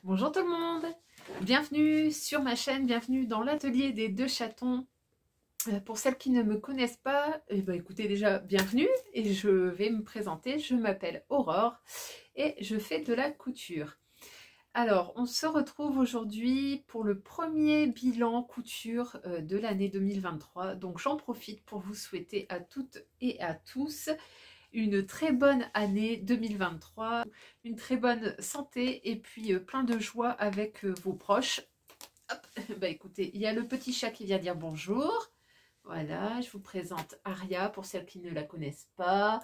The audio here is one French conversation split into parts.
Bonjour tout le monde, bienvenue sur ma chaîne, bienvenue dans l'atelier des deux chatons. Pour celles qui ne me connaissent pas, écoutez déjà bienvenue et je vais me présenter. Je m'appelle Aurore et je fais de la couture. Alors on se retrouve aujourd'hui pour le premier bilan couture de l'année 2023. Donc j'en profite pour vous souhaiter à toutes et à tous une très bonne année 2023, une très bonne santé et puis plein de joie avec vos proches. Hop, écoutez, il y a le petit chat qui vient dire bonjour. Voilà, je vous présente Aria pour celles qui ne la connaissent pas.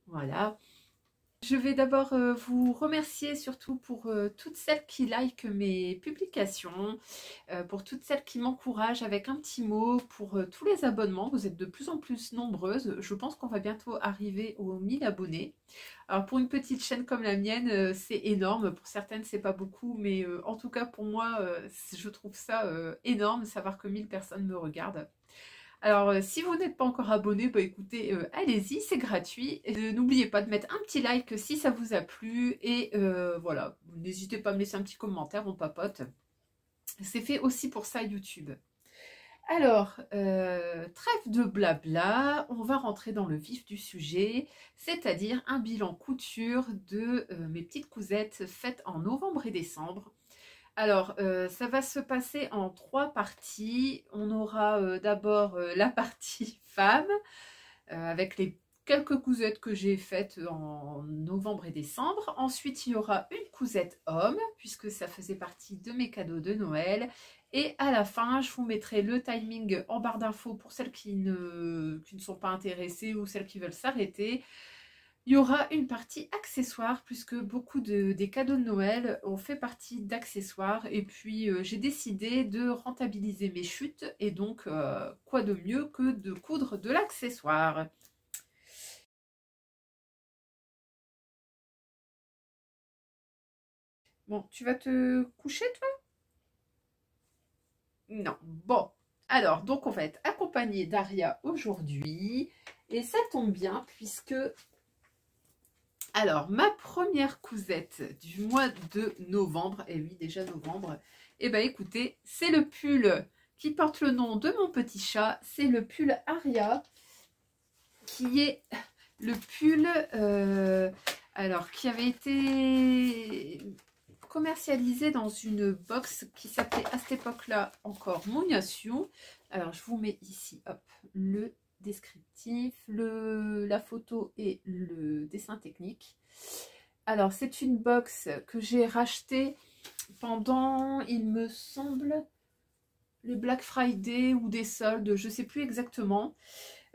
Voilà. Je vais d'abord vous remercier surtout pour toutes celles qui likent mes publications, pour toutes celles qui m'encouragent avec un petit mot, pour tous les abonnements. Vous êtes de plus en plus nombreuses. Je pense qu'on va bientôt arriver aux 1000 abonnés. Alors pour une petite chaîne comme la mienne, c'est énorme. Pour certaines, c'est pas beaucoup, mais en tout cas pour moi, je trouve ça énorme, savoir que 1000 personnes me regardent. Alors, si vous n'êtes pas encore abonné, écoutez, allez-y, c'est gratuit. N'oubliez pas de mettre un petit like si ça vous a plu. Et voilà, n'hésitez pas à me laisser un petit commentaire, on papote. C'est fait aussi pour ça, YouTube. Alors, trêve de blabla, on va rentrer dans le vif du sujet, c'est-à-dire un bilan couture de mes petites cousettes faites en novembre et décembre. Alors, ça va se passer en 3 parties. On aura d'abord la partie femme, avec les quelques cousettes que j'ai faites en novembre et décembre. Ensuite, il y aura une cousette homme, puisque ça faisait partie de mes cadeaux de Noël. Et à la fin, je vous mettrai le timing en barre d'infos pour celles qui ne sont pas intéressées ou celles qui veulent s'arrêter. Il y aura une partie accessoires, puisque beaucoup des cadeaux de Noël ont fait partie d'accessoires. Et puis, j'ai décidé de rentabiliser mes chutes. Et donc, quoi de mieux que de coudre de l'accessoire. Bon, tu vas te coucher, toi? Non. Bon. Alors, donc, on va être accompagné d'Aria aujourd'hui. Et ça tombe bien, puisque... Alors, ma première cousette du mois de novembre, et oui, déjà novembre, et écoutez, c'est le pull qui porte le nom de mon petit chat, c'est le pull Aria, qui est le pull, alors, qui avait été commercialisé dans une box qui s'appelait à cette époque-là encore Moniation. Alors, je vous mets ici, hop, le descriptif, la photo et le dessin technique. Alors, c'est une box que j'ai rachetée pendant, il me semble, les Black Friday ou des soldes, je ne sais plus exactement.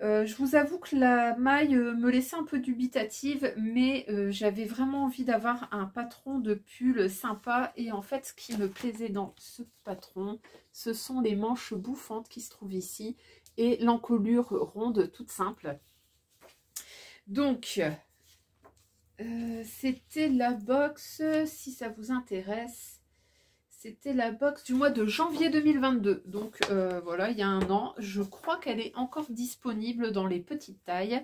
Je vous avoue que la maille me laissait un peu dubitative, mais j'avais vraiment envie d'avoir un patron de pull sympa. Et en fait, ce qui me plaisait dans ce patron, ce sont les manches bouffantes qui se trouvent ici et l'encolure ronde toute simple. Donc, c'était la box, si ça vous intéresse. C'était la box du mois de janvier 2022. Donc voilà, il y a un an. Je crois qu'elle est encore disponible dans les petites tailles.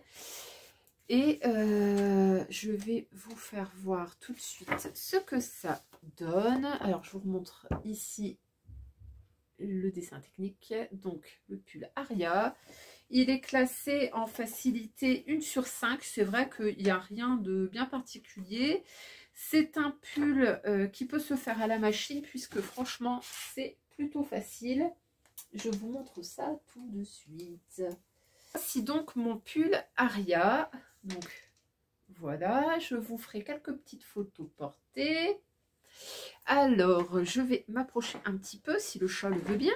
Et je vais vous faire voir tout de suite ce que ça donne. Alors, je vous remontre ici le dessin technique. Donc, le pull Aria. Il est classé en facilité 1/5. C'est vrai qu'il n'y a rien de bien particulier. C'est un pull qui peut se faire à la machine puisque franchement, c'est plutôt facile. Je vous montre ça tout de suite. Voici donc mon pull Aria. Donc voilà, je vous ferai quelques petites photos portées. Alors, je vais m'approcher un petit peu si le chat le veut bien.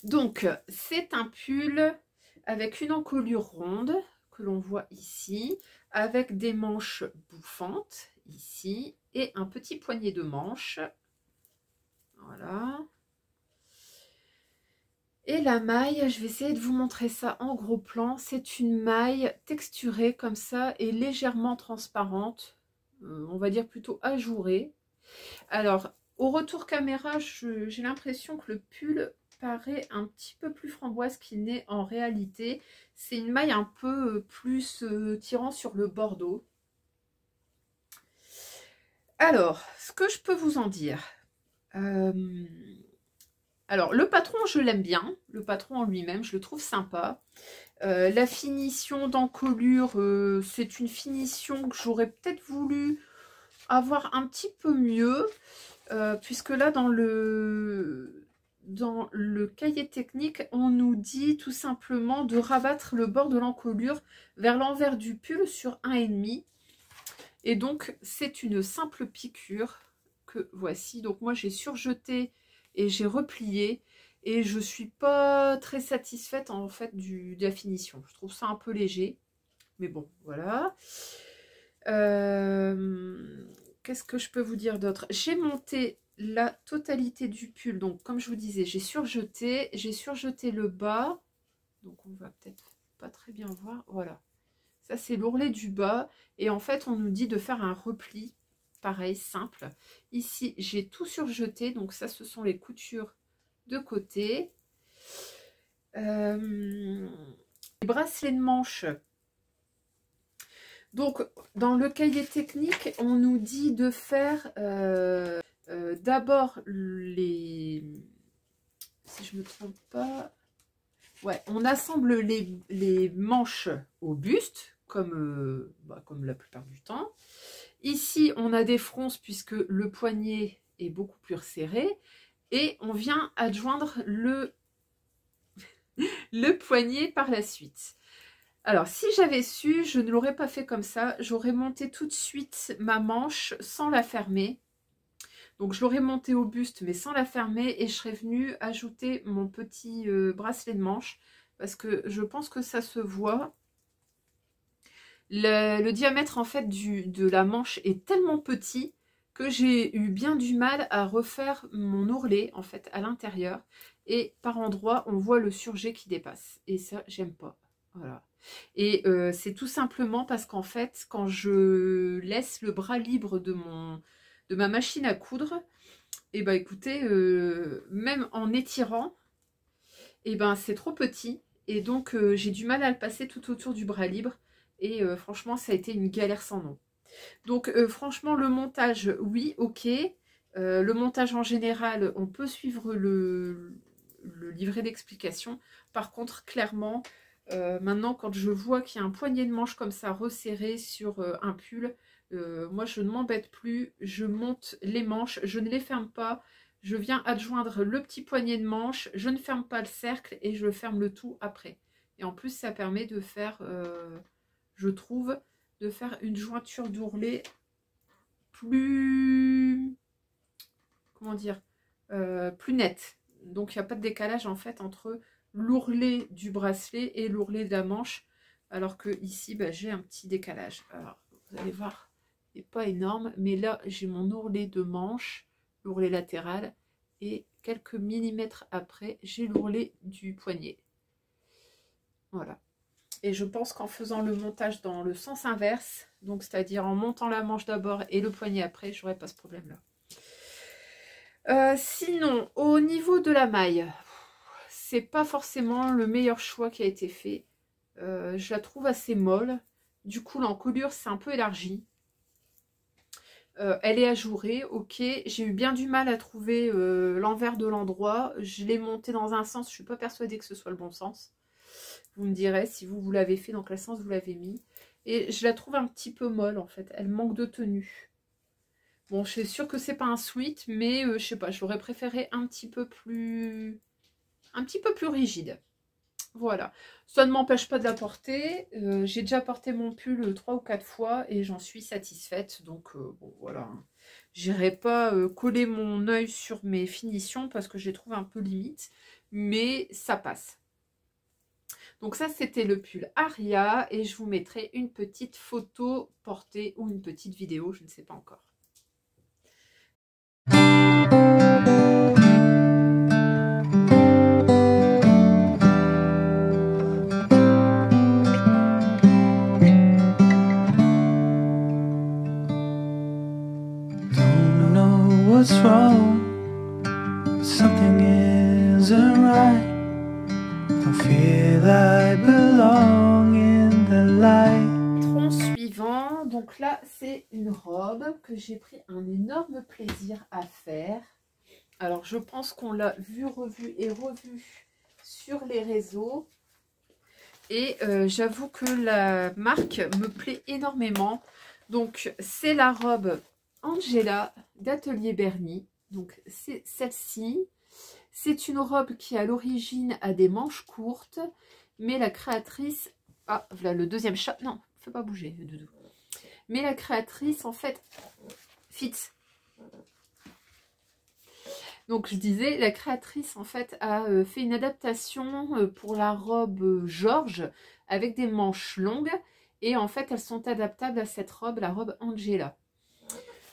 Donc, c'est un pull avec une encolure ronde que l'on voit ici, avec des manches bouffantes ici et un petit poignet de manches. Voilà. Et la maille, je vais essayer de vous montrer ça en gros plan. C'est une maille texturée comme ça et légèrement transparente. On va dire plutôt ajourée. Alors, au retour caméra, j'ai l'impression que le pull paraît un petit peu plus framboise qu'il n'est en réalité. C'est une maille un peu plus tirant sur le bordeaux. Alors, ce que je peux vous en dire. Alors, le patron, je l'aime bien. Le patron en lui-même, je le trouve sympa. La finition d'encolure, c'est une finition que j'aurais peut-être voulu avoir un petit peu mieux. Puisque là, dans le cahier technique, on nous dit tout simplement de rabattre le bord de l'encolure vers l'envers du pull sur 1,5. Et donc, c'est une simple piqûre que voici. Donc, moi, j'ai surjeté et j'ai replié. Et je ne suis pas très satisfaite, en fait, de la finition. Je trouve ça un peu léger. Mais bon, voilà. Qu'est-ce que je peux vous dire d'autre? J'ai monté la totalité du pull. Donc, comme je vous disais, j'ai surjeté le bas. Donc, on va peut-être pas très bien voir. Voilà. Ça, c'est l'ourlet du bas. Et en fait, on nous dit de faire un repli. Pareil, simple. Ici, j'ai tout surjeté. Donc, ça, ce sont les coutures de côté. Les bracelets de manche. Donc, dans le cahier technique, on nous dit de faire d'abord les... Si je ne me trompe pas... Ouais, on assemble les manches au buste, comme la plupart du temps. Ici, on a des fronces puisque le poignet est beaucoup plus resserré. Et on vient adjoindre le poignet par la suite. Alors, si j'avais su, je ne l'aurais pas fait comme ça. J'aurais monté tout de suite ma manche sans la fermer. Donc, je l'aurais montée au buste, mais sans la fermer. Et je serais venue ajouter mon petit bracelet de manche. Parce que je pense que ça se voit. Le diamètre, en fait, de la manche est tellement petit que j'ai eu bien du mal à refaire mon ourlet, en fait, à l'intérieur. Et par endroits, on voit le surjet qui dépasse. Et ça, j'aime pas. Voilà. Et c'est tout simplement parce qu'en fait, quand je laisse le bras libre de ma machine à coudre, et ben écoutez, même en étirant, et ben c'est trop petit. Et donc, j'ai du mal à le passer tout autour du bras libre. Et franchement, ça a été une galère sans nom. Donc, franchement, le montage, oui, ok. Le montage en général, on peut suivre le livret d'explication. Par contre, clairement, maintenant, quand je vois qu'il y a un poignet de manche comme ça resserré sur un pull, moi, je ne m'embête plus. Je monte les manches, je ne les ferme pas. Je viens adjoindre le petit poignet de manche, je ne ferme pas le cercle et je ferme le tout après. Et en plus, ça permet de faire, je trouve, de faire une jointure d'ourlet plus, comment dire, plus nette. Donc, il n'y a pas de décalage en fait entre l'ourlet du bracelet et l'ourlet de la manche. Alors que ici, bah, j'ai un petit décalage. Alors, vous allez voir, il n'est pas énorme. Mais là, j'ai mon ourlet de manche, l'ourlet latéral. Et quelques millimètres après, j'ai l'ourlet du poignet. Voilà. Et je pense qu'en faisant le montage dans le sens inverse, donc c'est-à-dire en montant la manche d'abord et le poignet après, j'aurais pas ce problème-là. Sinon, au niveau de la maille, c'est pas forcément le meilleur choix qui a été fait. Je la trouve assez molle. Du coup, l'encolure s'est un peu élargie. Elle est ajourée, ok. J'ai eu bien du mal à trouver l'envers de l'endroit. Je l'ai monté dans un sens, je suis pas persuadée que ce soit le bon sens. Vous me direz si vous l'avez fait, dans quel sens vous l'avez mis. Et je la trouve un petit peu molle en fait. Elle manque de tenue. Bon, je suis sûre que c'est pas un sweat, mais je sais pas, j'aurais préféré un petit peu plus rigide. Voilà. Ça ne m'empêche pas de la porter. J'ai déjà porté mon pull 3 ou 4 fois et j'en suis satisfaite. Donc, bon, voilà. J'irai pas coller mon œil sur mes finitions parce que je les trouve un peu limite. Mais ça passe. Donc ça, c'était le pull Aria et je vous mettrai une petite photo portée ou une petite vidéo, je ne sais pas encore. Don't know what's wrong, something isn't right. I feel I belong in the light. Tronc suivant, donc donc là, c'est une robe que j'ai pris un énorme plaisir à faire. Alors, je pense qu'on l'a vu, revu et revu sur les réseaux. Et j'avoue que la marque me plaît énormément. Donc, c'est la robe Angela d'Atelier Berny. Donc, c'est celle-ci. C'est une robe qui, à l'origine, a des manches courtes. Mais la créatrice... Ah, voilà le deuxième chat. Non, fais pas bouger, Doudou. Mais la créatrice, en fait, Fitz. Donc, je disais, la créatrice, en fait, a fait une adaptation pour la robe George avec des manches longues. Et en fait, elles sont adaptables à cette robe, la robe Angela.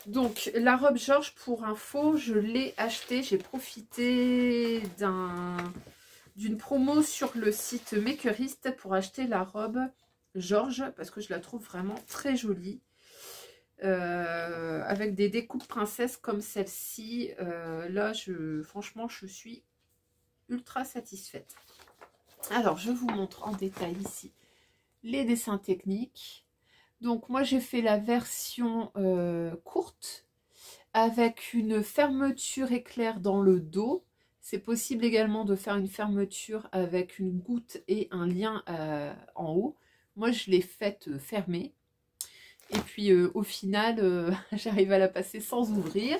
Donc, la robe George, pour info, je l'ai achetée. J'ai profité d'une promo sur le site Makerist pour acheter la robe George parce que je la trouve vraiment très jolie. Avec des découpes princesses comme celle-ci. Là, franchement, je suis ultra satisfaite. Alors, je vous montre en détail ici les dessins techniques. Donc, moi, j'ai fait la version courte avec une fermeture éclair dans le dos. C'est possible également de faire une fermeture avec une goutte et un lien en haut. Moi, je l'ai faite fermée. Et puis, au final, j'arrive à la passer sans ouvrir.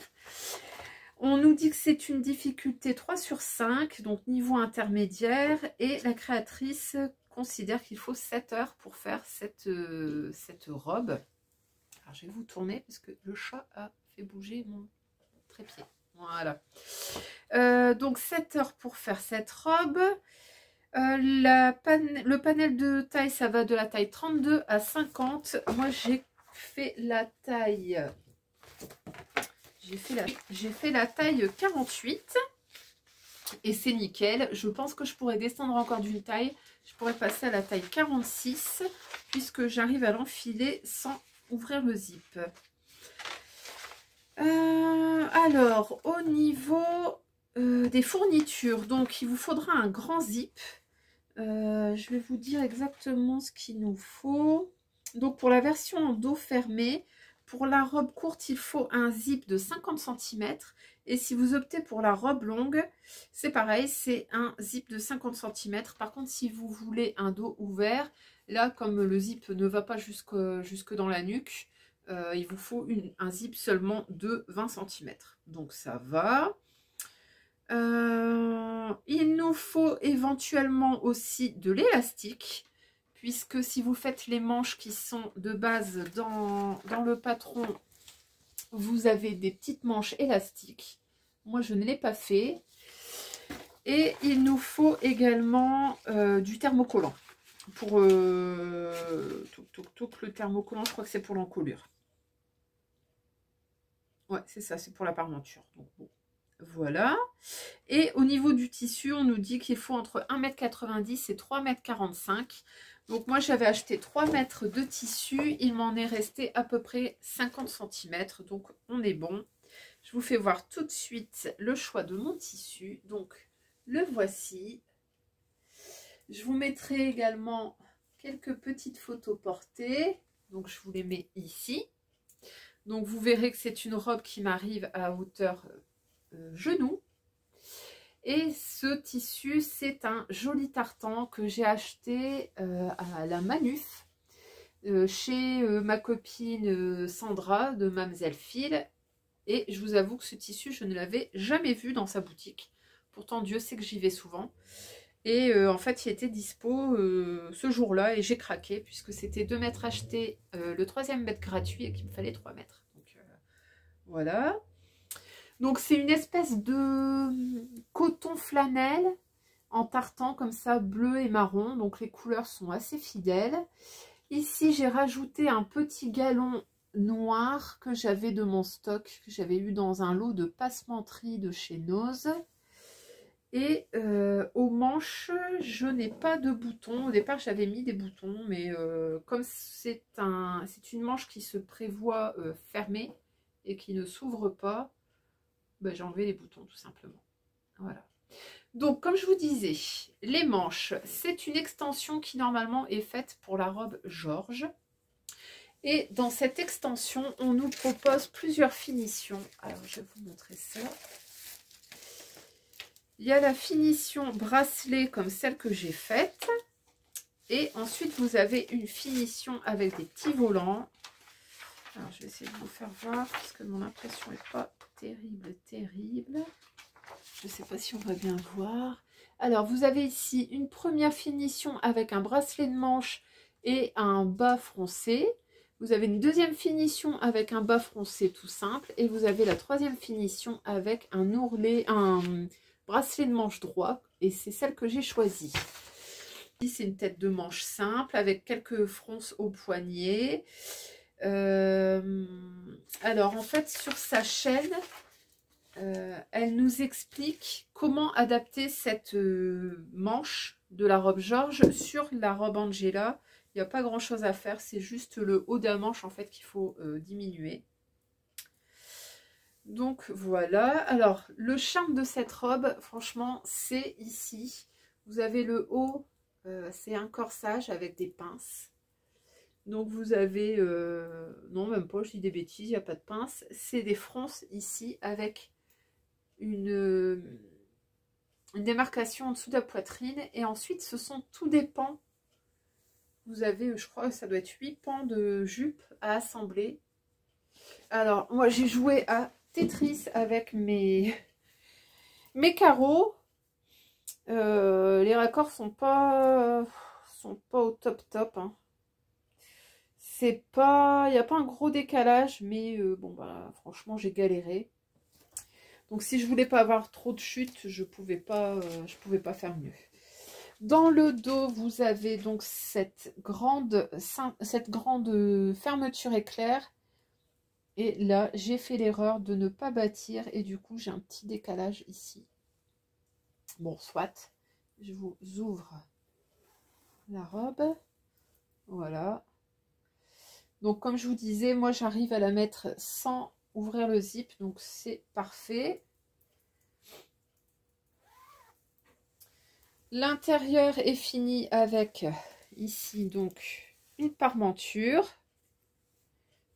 On nous dit que c'est une difficulté 3 sur 5, donc niveau intermédiaire. Et la créatrice considère qu'il faut 7 heures pour faire cette robe. Alors, je vais vous tourner parce que le chat a fait bouger mon trépied. Voilà. Donc, 7 heures pour faire cette robe. Le panel de taille, ça va de la taille 32 à 50. Moi, j'ai fait la taille... J'ai fait la taille 48. Et c'est nickel. Je pense que je pourrais descendre encore d'une taille. Je pourrais passer à la taille 46. Puisque j'arrive à l'enfiler sans ouvrir le zip. Alors, au niveau des fournitures, donc il vous faudra un grand zip. Je vais vous dire exactement ce qu'il nous faut. Donc pour la version en dos fermé, pour la robe courte, il faut un zip de 50 cm. Et si vous optez pour la robe longue, c'est pareil, c'est un zip de 50 cm. Par contre, si vous voulez un dos ouvert, là, comme le zip ne va pas jusque dans la nuque, il vous faut un zip seulement de 20 cm. Donc ça va. Il nous faut éventuellement aussi de l'élastique, puisque si vous faites les manches qui sont de base dans le patron, vous avez des petites manches élastiques. Moi, je ne l'ai pas fait. Et il nous faut également du thermocollant. Pour le thermocollant, je crois que c'est pour l'encolure. Ouais, c'est ça, c'est pour la parmenture. Donc, bon. Voilà. Et au niveau du tissu, on nous dit qu'il faut entre 1,90 m et 3,45 m. Donc moi, j'avais acheté 3 mètres de tissu. Il m'en est resté à peu près 50 cm. Donc, on est bon. Je vous fais voir tout de suite le choix de mon tissu. Donc, le voici. Je vous mettrai également quelques petites photos portées. Donc, je vous les mets ici. Donc, vous verrez que c'est une robe qui m'arrive à hauteur genou. Et ce tissu, c'est un joli tartan que j'ai acheté à la Manuf chez ma copine Sandra de Mademoiselle Phil. Et je vous avoue que ce tissu, je ne l'avais jamais vu dans sa boutique. Pourtant, Dieu sait que j'y vais souvent. Et en fait, il était dispo ce jour-là et j'ai craqué puisque c'était 2 mètres achetés, le 3e mètre gratuit et qu'il me fallait 3 mètres. Donc voilà. Donc c'est une espèce de coton flanelle en tartan comme ça, bleu et marron. Donc les couleurs sont assez fidèles. Ici j'ai rajouté un petit galon noir que j'avais de mon stock, que j'avais eu dans un lot de passementerie de chez Nose. Et aux manches, je n'ai pas de boutons. Au départ j'avais mis des boutons, mais comme c'est une manche qui se prévoit fermée et qui ne s'ouvre pas, ben, j'ai enlevé les boutons tout simplement. Voilà. Donc comme je vous disais, les manches, c'est une extension qui normalement est faite pour la robe George. Et dans cette extension, on nous propose plusieurs finitions. Alors, je vais vous montrer ça. Il y a la finition bracelet comme celle que j'ai faite. Et ensuite, vous avez une finition avec des petits volants. Alors, je vais essayer de vous faire voir parce que mon impression n'est pas terrible. Je ne sais pas si on va bien voir. Alors, vous avez ici une première finition avec un bracelet de manche et un bas froncé. Vous avez une deuxième finition avec un bas froncé tout simple. Et vous avez la troisième finition avec un ourlet, un bracelet de manche droit. Et c'est celle que j'ai choisie. Ici, c'est une tête de manche simple avec quelques fronces au poignet. Alors, en fait, sur sa chaîne, elle nous explique comment adapter cette manche de la robe Georges sur la robe Angela. Il n'y a pas grand chose à faire, c'est juste le haut de la manche en fait qu'il faut diminuer. Donc voilà, alors le charme de cette robe, franchement, c'est ici. Vous avez le haut, c'est un corsage avec des pinces. Donc vous avez, non même pas, je dis des bêtises, il n'y a pas de pinces. C'est des fronces ici avec une démarcation en dessous de la poitrine. Et ensuite, ce sont tous des pans. Vous avez, je crois que ça doit être 8 pans de jupe à assembler. Alors, moi, j'ai joué à Tetris avec mes carreaux. Les raccords sont pas au top. Hein. C'est pas, il n'y a pas un gros décalage, mais bon, bah, franchement, j'ai galéré. Donc, si je voulais pas avoir trop de chutes, je pouvais pas faire mieux. Dans le dos, vous avez donc cette grande fermeture éclair. Et là, j'ai fait l'erreur de ne pas bâtir et du coup, j'ai un petit décalage ici. Bon, soit. Je vous ouvre la robe. Voilà. Donc, comme je vous disais, moi, j'arrive à la mettre sans ouvrir le zip. Donc, c'est parfait. L'intérieur est fini avec ici donc une parmenture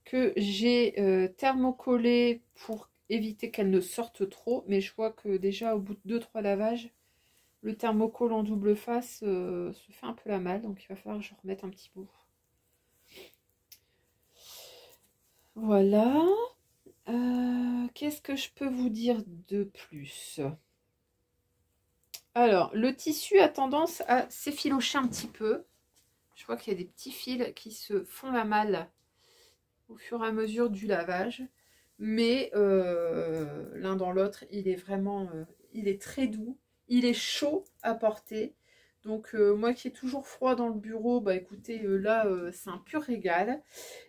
que j'ai thermocollée pour éviter qu'elle ne sorte trop. Mais je vois que déjà au bout de 2-3 lavages, le thermocol en double face se fait un peu la malle. Donc il va falloir que je remette un petit bout. Voilà. Qu'est-ce que je peux vous dire de plus ? Alors, le tissu a tendance à s'effilocher un petit peu. Je vois qu'il y a des petits fils qui se font la malle au fur et à mesure du lavage. Mais l'un dans l'autre, il est vraiment, il est très doux. Il est chaud à porter. Donc, moi qui ai toujours froid dans le bureau, bah écoutez, là, c'est un pur régal.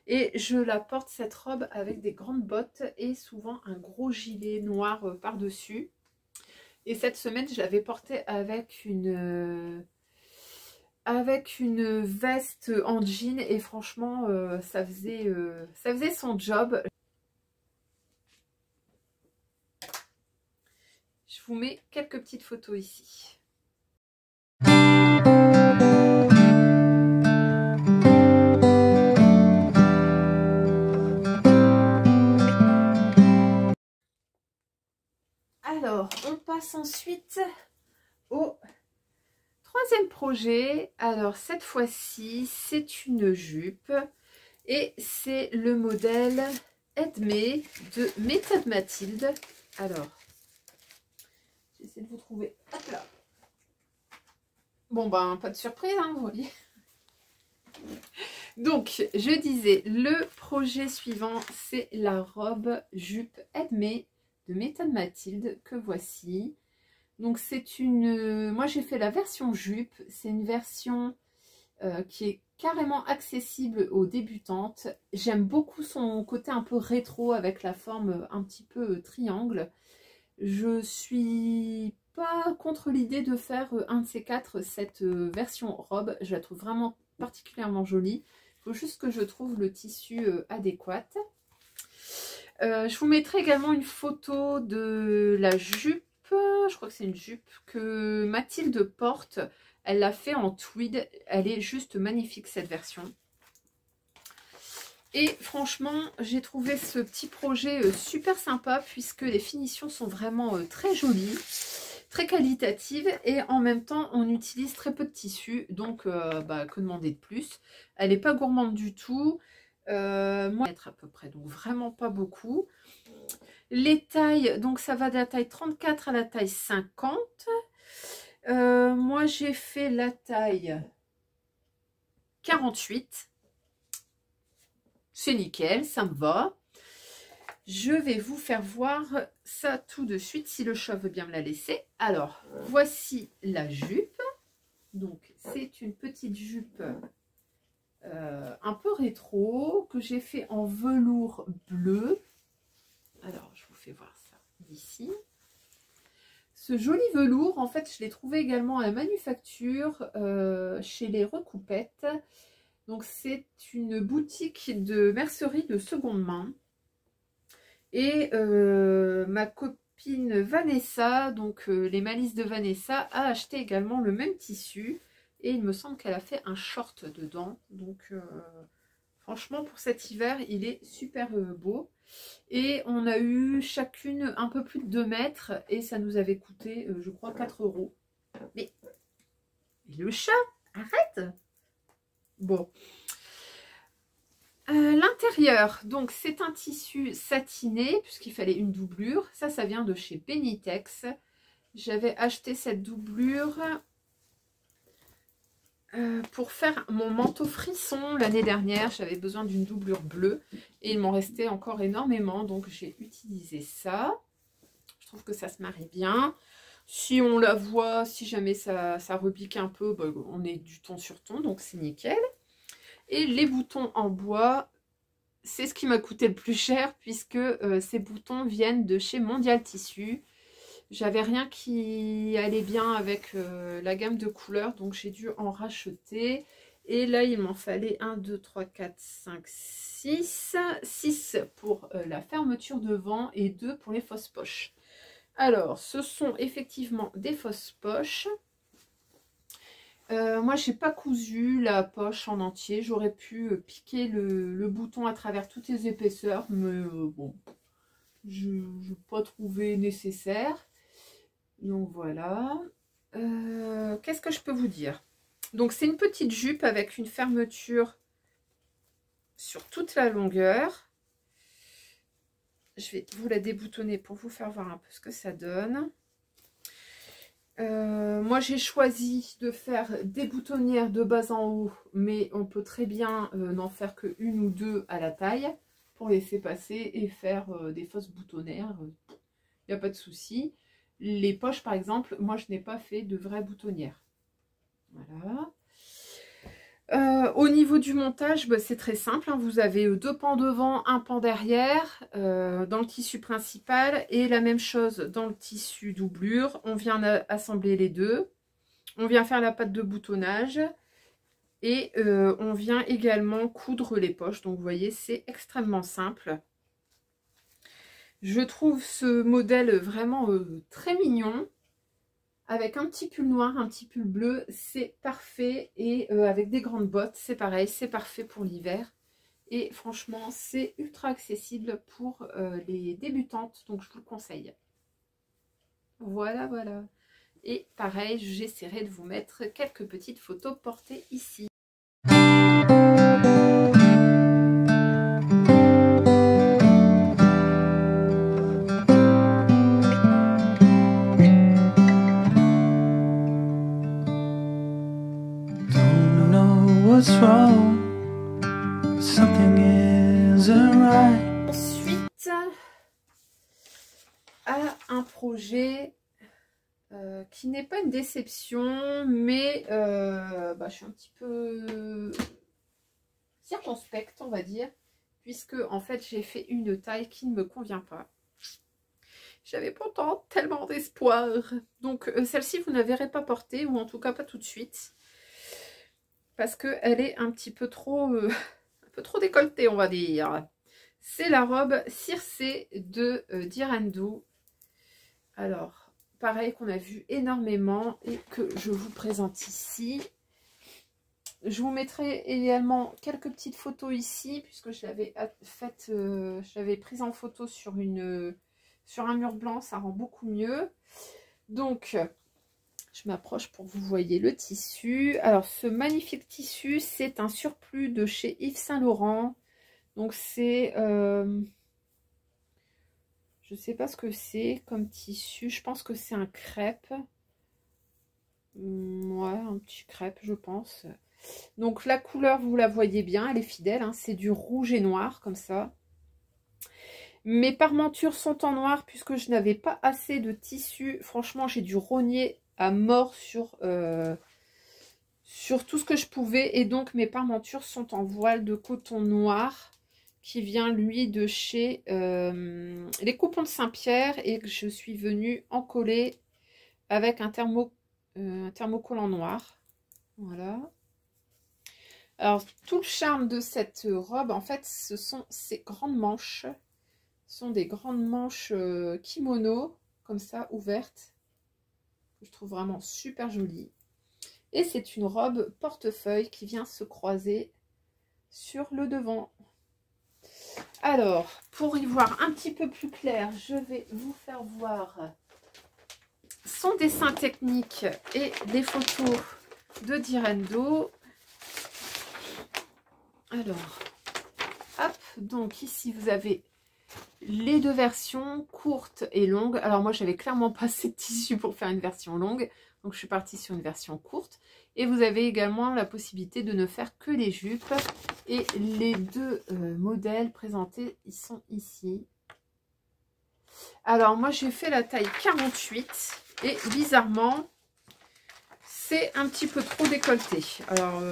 Et je la porte, cette robe, avec des grandes bottes et souvent un gros gilet noir par-dessus. Et cette semaine, je l'avais portée avec une veste en jean. Et franchement, ça faisait son job. Je vous mets quelques petites photos ici. Alors, on passe ensuite au troisième projet. Alors, cette fois-ci, c'est une jupe. Et c'est le modèle Edmé de Méthode Mathilde. Alors, j'essaie de vous trouver. Hop là. Bon, ben, pas de surprise, hein, vous voyez. Donc, je disais, le projet suivant, c'est la robe jupe Edmé de Méthode Mathilde que voici. Donc, c'est une... Moi, j'ai fait la version jupe. C'est une version qui est carrément accessible aux débutantes. J'aime beaucoup son côté un peu rétro avec la forme un petit peu triangle. Je suis pas contre l'idée de faire un de ces quatre, cette version robe. Je la trouve vraiment particulièrement jolie. Il faut juste que je trouve le tissu adéquat. Je vous mettrai également une photo de la jupe. Je crois que c'est une jupe que Mathilde porte. Elle l'a fait en tweed. Elle est juste magnifique cette version. Et franchement, j'ai trouvé ce petit projet super sympa puisque les finitions sont vraiment très jolies, très qualitatives et en même temps, on utilise très peu de tissu. Donc, que demander de plus? Elle n'est pas gourmande du tout. Moi, à peu près, donc vraiment pas beaucoup. Les tailles, donc ça va de la taille 34 à la taille 50. Moi, j'ai fait la taille 48. C'est nickel, ça me va. Je vais vous faire voir ça tout de suite, si le chat veut bien me la laisser. Alors, voici la jupe. Donc, c'est une petite jupe un peu rétro, que j'ai fait en velours bleu. Alors, je vous fais voir ça d'ici. Ce joli velours, en fait, je l'ai trouvé également à la manufacture, chez les Recoupettes. Donc, c'est une boutique de mercerie de seconde main. Et ma copine Vanessa, donc les Malices de Vanessa, a acheté également le même tissu. Et il me semble qu'elle a fait un short dedans. Donc, franchement, pour cet hiver, il est super beau. Et on a eu chacune un peu plus de 2 mètres. Et ça nous avait coûté, je crois, 4 €. Mais le chat, arrête! Bon. L'intérieur, donc c'est un tissu satiné, puisqu'il fallait une doublure. Ça vient de chez Benitex. J'avais acheté cette doublure pour faire mon manteau frisson l'année dernière. J'avais besoin d'une doublure bleue et il m'en restait encore énormément, donc j'ai utilisé ça. Je trouve que ça se marie bien. Si on la voit, si jamais ça repique un peu, bah, on est du ton sur ton, donc c'est nickel. Et les boutons en bois, c'est ce qui m'a coûté le plus cher, puisque ces boutons viennent de chez Mondial Tissu. J'avais rien qui allait bien avec la gamme de couleurs, donc j'ai dû en racheter. Et là, il m'en fallait 1, 2, 3, 4, 5, 6. 6 pour la fermeture devant et 2 pour les fausses poches. Alors, ce sont effectivement des fausses poches. Moi, j'ai pas cousu la poche en entier. J'aurais pu piquer le bouton à travers toutes les épaisseurs, mais bon, je n'ai pas trouvé nécessaire. Donc voilà. Qu'est-ce que je peux vous dire? Donc c'est une petite jupe avec une fermeture sur toute la longueur. Je vais vous la déboutonner pour vous faire voir un peu ce que ça donne. Moi j'ai choisi de faire des boutonnières de bas en haut, mais on peut très bien n'en faire que 1 ou 2 à la taille pour laisser passer et faire des fausses boutonnières. Il n'y a pas de souci. Les poches par exemple, moi je n'ai pas fait de vraies boutonnières. Voilà. Au niveau du montage, bah, c'est très simple, hein. Vous avez 2 pans devant, un pan derrière dans le tissu principal et la même chose dans le tissu doublure. On vient assembler les deux. On vient faire la patte de boutonnage et on vient également coudre les poches. Donc vous voyez, c'est extrêmement simple. Je trouve ce modèle vraiment très mignon. Avec un petit pull noir, un petit pull bleu, c'est parfait. Et avec des grandes bottes, c'est pareil, c'est parfait pour l'hiver. Et franchement, c'est ultra accessible pour les débutantes, donc je vous le conseille. Voilà, voilà. Et pareil, j'essaierai de vous mettre quelques petites photos portées ici. Ensuite, à un projet qui n'est pas une déception, mais je suis un petit peu circonspecte, on va dire, puisque en fait j'ai fait une taille qui ne me convient pas. J'avais pourtant tellement d'espoir. Donc celle-ci vous ne la verrez pas portée, ou en tout cas pas tout de suite, parce qu'elle est un petit peu trop décolletée, on va dire. C'est la robe Circé de Dirandou. Alors, pareil qu'on a vu énormément et que je vous présente ici. Je vous mettrai également quelques petites photos ici, puisque je l'avais prise en photo sur un mur blanc, ça rend beaucoup mieux. Donc, je m'approche pour que vous voyez le tissu. Alors, ce magnifique tissu, c'est un surplus de chez Yves Saint Laurent. Donc, c'est... je ne sais pas ce que c'est comme tissu. Je pense que c'est un crêpe. Ouais, un petit crêpe, je pense. Donc la couleur, vous la voyez bien, elle est fidèle, hein, c'est du rouge et noir, comme ça. Mes parmentures sont en noir, puisque je n'avais pas assez de tissu. Franchement, j'ai dû rogner à mort sur tout ce que je pouvais. Et donc, mes parmentures sont en voile de coton noir, qui vient, lui, de chez les Coupons de Saint-Pierre, et que je suis venue en coller avec un thermocollant noir. Voilà. Alors, tout le charme de cette robe, en fait, ce sont ces grandes manches. Ce sont des grandes manches kimono, comme ça, ouvertes. Que je trouve vraiment super jolies. Et c'est une robe portefeuille qui vient se croiser sur le devant. Alors, pour y voir un petit peu plus clair, je vais vous faire voir son dessin technique et des photos de Direndo. Alors, hop, donc ici vous avez les deux versions, courtes et longues. Alors moi j'avais clairement pas assez de tissu pour faire une version longue, donc je suis partie sur une version courte. Et vous avez également la possibilité de ne faire que les jupes. Et les deux modèles présentés, ils sont ici. Alors moi j'ai fait la taille 48 et bizarrement c'est un petit peu trop décolleté. Alors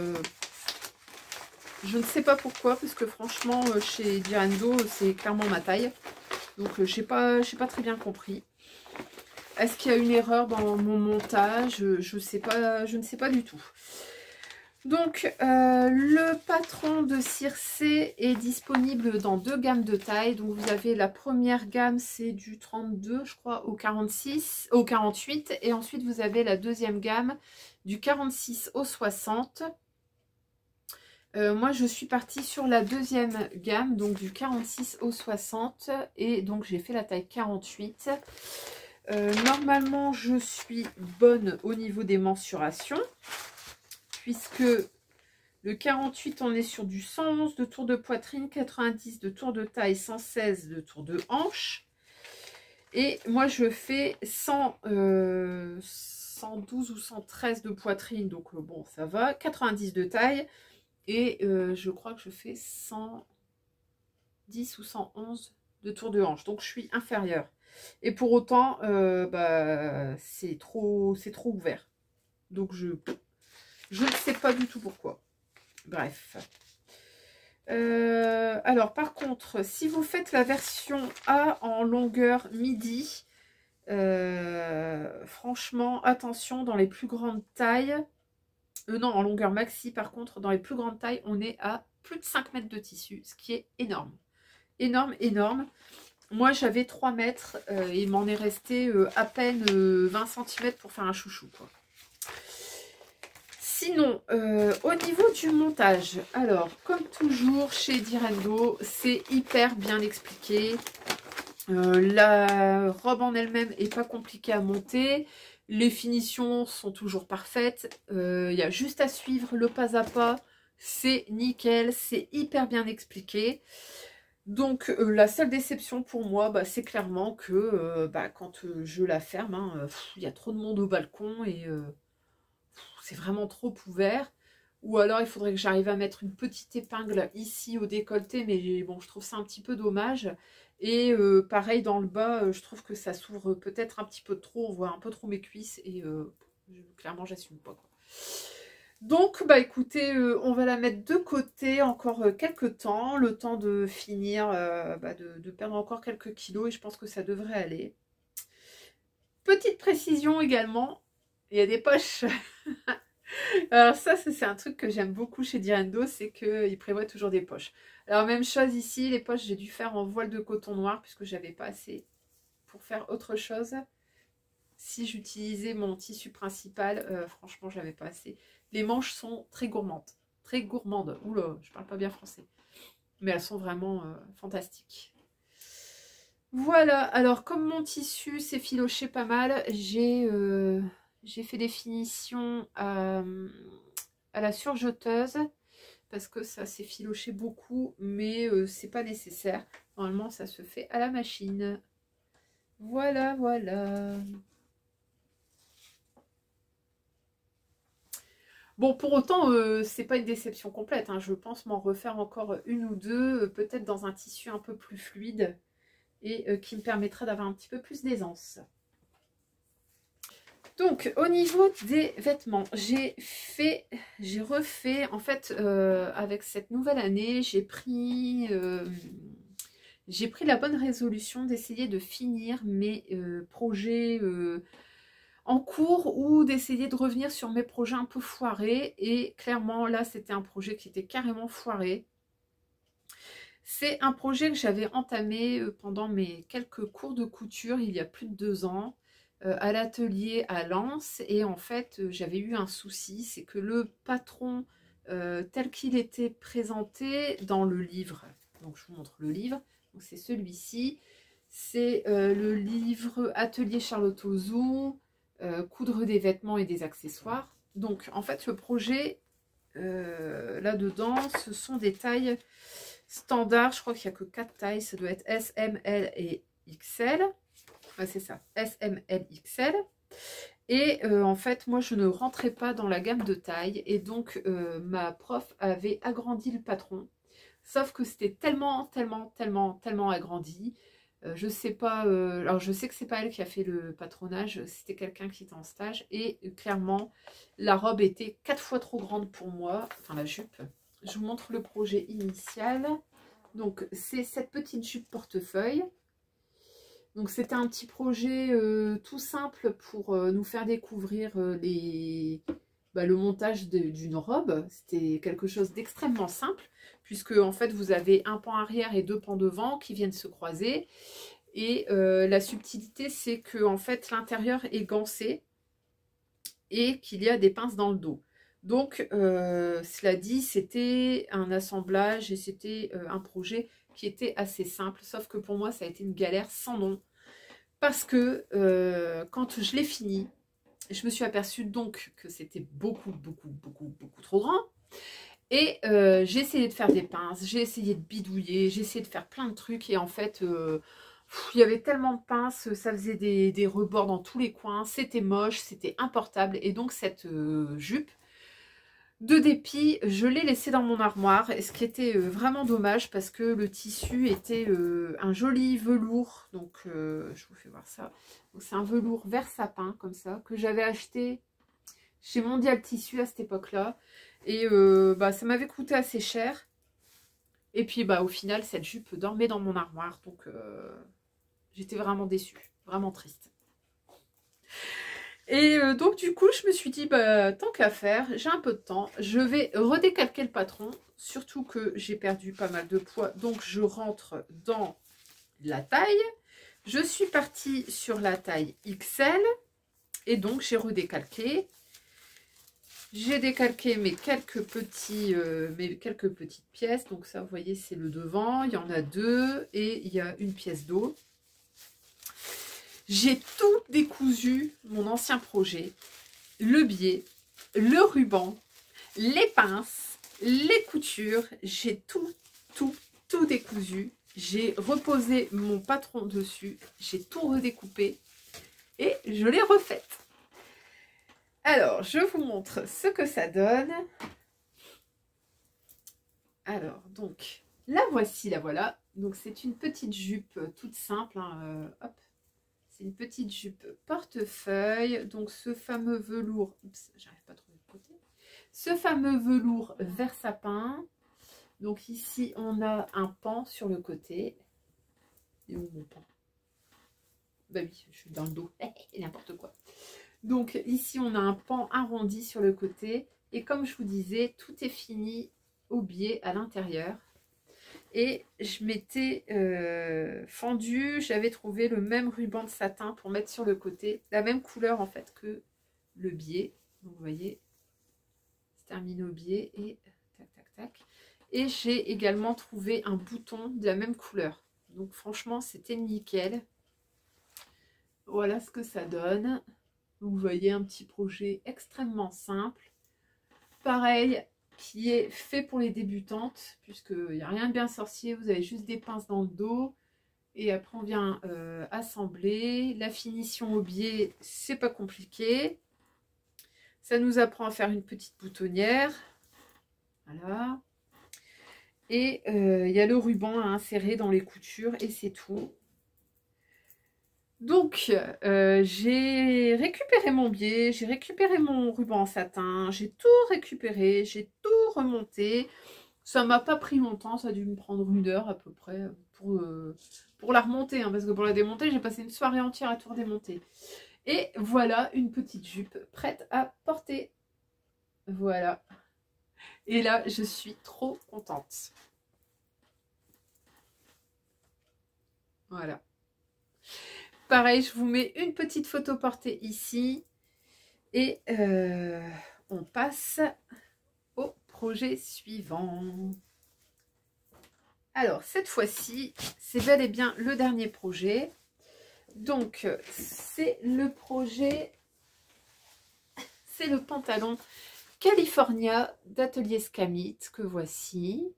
je ne sais pas pourquoi, parce que franchement chez Direndo c'est clairement ma taille. Donc je n'ai pas très bien compris. Est-ce qu'il y a une erreur dans mon montage? Je ne sais pas du tout. Donc, le patron de Circé est disponible dans deux gammes de taille. Donc, vous avez la première gamme, c'est du 32, je crois, au 48. Et ensuite, vous avez la deuxième gamme, du 46 au 60. Moi, je suis partie sur la deuxième gamme, donc du 46 au 60. Et donc, j'ai fait la taille 48. Normalement, je suis bonne au niveau des mensurations, puisque le 48, on est sur du 111 de tour de poitrine, 90 de tour de taille, 116 de tour de hanche. Et moi, je fais 112 ou 113 de poitrine, donc bon, ça va. 90 de taille, et je crois que je fais 110 ou 111 de tour de hanche, donc je suis inférieure. Et pour autant, c'est trop ouvert. Donc je ne sais pas du tout pourquoi. Bref. Alors par contre, si vous faites la version A en longueur midi, franchement, attention, dans les plus grandes tailles, non, en longueur maxi, par contre, dans les plus grandes tailles, on est à plus de 5 mètres de tissu, ce qui est énorme. Énorme, énorme. Moi, j'avais 3 mètres et il m'en est resté à peine 20 cm pour faire un chouchou, quoi. Sinon, au niveau du montage, alors, comme toujours chez Direndo, c'est hyper bien expliqué. La robe en elle-même n'est pas compliquée à monter. Les finitions sont toujours parfaites. Il y a juste à suivre le pas à pas. C'est nickel, c'est hyper bien expliqué. Donc la seule déception pour moi, c'est clairement que quand je la ferme, hein, il y a trop de monde au balcon et c'est vraiment trop ouvert. Ou alors il faudrait que j'arrive à mettre une petite épingle ici au décolleté, mais bon, je trouve ça un petit peu dommage. Et pareil dans le bas, je trouve que ça s'ouvre peut-être un petit peu trop, on voit un peu trop mes cuisses et clairement j'assume pas, quoi. Donc, écoutez, on va la mettre de côté encore quelques temps, le temps de finir, de perdre encore quelques kilos, et je pense que ça devrait aller. Petite précision également, il y a des poches. Alors ça, c'est un truc que j'aime beaucoup chez Direndo, c'est qu'ils prévoient toujours des poches. Alors même chose ici, les poches, j'ai dû faire en voile de coton noir, puisque j'avais pas assez pour faire autre chose. Si j'utilisais mon tissu principal, franchement, j'avais pas assez. Les manches sont très gourmandes. très gourmandes. Oula, je parle pas bien français. Mais elles sont vraiment fantastiques. Voilà, alors comme mon tissu s'est filoché pas mal, j'ai fait des finitions à la surjeteuse parce que ça s'est filoché beaucoup, mais c'est pas nécessaire. Normalement, ça se fait à la machine. Voilà, voilà. Bon, pour autant, c'est pas une déception complète, hein. Je pense m'en refaire encore une ou deux, peut-être dans un tissu un peu plus fluide et qui me permettra d'avoir un petit peu plus d'aisance. Donc, au niveau des vêtements, j'ai refait, en fait, avec cette nouvelle année, j'ai pris la bonne résolution d'essayer de finir mes projets en cours ou d'essayer de revenir sur mes projets un peu foirés. Et clairement, là, c'était un projet qui était carrément foiré. C'est un projet que j'avais entamé pendant mes quelques cours de couture il y a plus de 2 ans à l'atelier à Lens. Et en fait, j'avais eu un souci, c'est que le patron tel qu'il était présenté dans le livre, donc je vous montre le livre, c'est celui-ci, c'est le livre Atelier Charlotte Ozou, coudre des vêtements et des accessoires. Donc en fait le projet là-dedans, ce sont des tailles standards, je crois qu'il n'y a que 4 tailles, ça doit être S, M, L et XL. Ouais, c'est ça, S, M, L, XL. Et en fait, moi, je ne rentrais pas dans la gamme de taille. Et donc, ma prof avait agrandi le patron. Sauf que c'était tellement agrandi. Je sais pas, alors je sais que c'est pas elle qui a fait le patronage, c'était quelqu'un qui était en stage. Et clairement, la robe était 4 fois trop grande pour moi, enfin la jupe. Je vous montre le projet initial. Donc, c'est cette petite jupe portefeuille. Donc, c'était un petit projet tout simple pour nous faire découvrir le montage d'une robe. C'était quelque chose d'extrêmement simple, puisque en fait, vous avez un pan arrière et 2 pans devant qui viennent se croiser. Et la subtilité, c'est que en fait, l'intérieur est gancé et qu'il y a des pinces dans le dos. Donc, cela dit, c'était un assemblage et c'était un projet qui était assez simple. Sauf que pour moi, ça a été une galère sans nom. Parce que quand je l'ai fini, je me suis aperçue donc que c'était beaucoup trop grand. Et j'ai essayé de faire des pinces, j'ai essayé de bidouiller, j'ai essayé de faire plein de trucs. Et en fait, il y avait tellement de pinces, ça faisait des rebords dans tous les coins. C'était moche, c'était importable. Et donc cette jupe de dépit, je l'ai laissée dans mon armoire. Et ce qui était vraiment dommage parce que le tissu était un joli velours. Donc je vous fais voir ça. C'est un velours vert sapin comme ça que j'avais acheté chez Mondial Tissu à cette époque-là. Et ça m'avait coûté assez cher. Et puis au final, cette jupe dormait dans mon armoire. Donc j'étais vraiment déçue. Vraiment triste. Et donc du coup, je me suis dit, tant qu'à faire, j'ai un peu de temps. Je vais redécalquer le patron. Surtout que j'ai perdu pas mal de poids. Donc je rentre dans la taille. Je suis partie sur la taille XL. Et donc j'ai redécalqué. J'ai décalqué mes quelques petites pièces. Donc ça, vous voyez, c'est le devant. Il y en a 2 et il y a une pièce d'eau. J'ai tout décousu, mon ancien projet. Le biais, le ruban, les pinces, les coutures. J'ai tout décousu. J'ai reposé mon patron dessus. J'ai tout redécoupé et je l'ai refaite. Alors, je vous montre ce que ça donne. Alors, donc, la voici, la voilà. Donc, c'est une petite jupe toute simple. Hein, hop. C'est une petite jupe portefeuille. Donc, ce fameux velours... Oups, j'arrive pas à trouver le côté. Ce fameux velours vert sapin. Donc, ici, on a un pan sur le côté. Et où mon pan? Bah oui, je suis dans le dos. N'importe quoi. Donc ici on a un pan arrondi sur le côté et comme je vous disais, tout est fini au biais à l'intérieur. Et je m'étais fendue, j'avais trouvé le même ruban de satin pour mettre sur le côté, la même couleur en fait que le biais. Donc vous voyez, c'est terminé au biais et tac. Et j'ai également trouvé un bouton de la même couleur. Donc franchement, c'était nickel. Voilà ce que ça donne. Vous voyez un petit projet extrêmement simple. Pareil, qui est fait pour les débutantes, puisqu'il n'y a rien de bien sorcier. Vous avez juste des pinces dans le dos. Et après, on vient assembler. La finition au biais, c'est pas compliqué. Ça nous apprend à faire une petite boutonnière. Voilà. Et il y a le ruban à insérer dans les coutures et c'est tout. Donc, j'ai récupéré mon biais, j'ai récupéré mon ruban en satin, j'ai tout récupéré, j'ai tout remonté. Ça m'a pas pris longtemps, ça a dû me prendre 1 heure à peu près pour la remonter, hein, parce que pour la démonter, j'ai passé une soirée entière à tout redémonter. Et voilà une petite jupe prête à porter. Voilà. Et là, je suis trop contente. Voilà. Pareil, je vous mets une petite photo portée ici. Et on passe au projet suivant. Alors, cette fois-ci, c'est bel et bien le dernier projet. Donc, c'est le projet... C'est le pantalon California d'Atelier Scamit que voici.